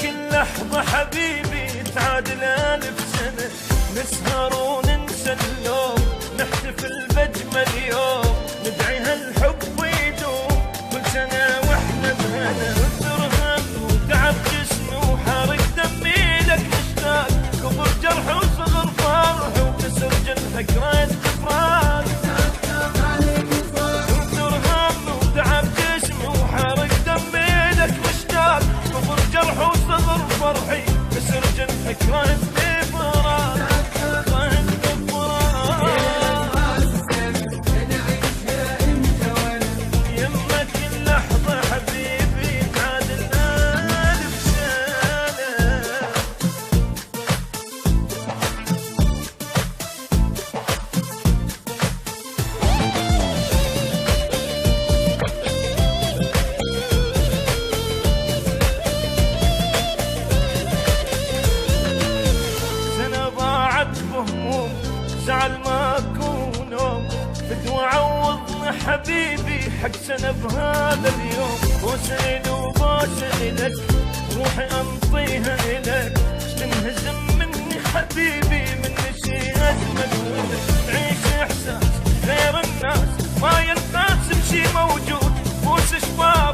كل لحظة حبيبي تعادل 1000 سنة، نسهر وننسى اللوم، نحتفل بأجمل يوم، ندعي هالحب يدوم كل سنة واحنا بهنا. ترهن وتعب جسمي وحارق دمي لك مشتاق، كبر جرح وصغر فرح وكسر جنحك راية فراق. ترهن وتعب جسمي وحارق دمي لك مشتاق، كبر جرح وصغر فرحي كسر جنحك راية فراق. زعل ماكو نوم، بدوى عوضني حبيبي حق سنة بهذا اليوم. بوسة وبوسة إلك روحي أنطيها إلك، تنهزم مني حبيبي من شي أجمل منك. عيش إحساس غير الناس ما ينقاس بشي موجود، بوس شباب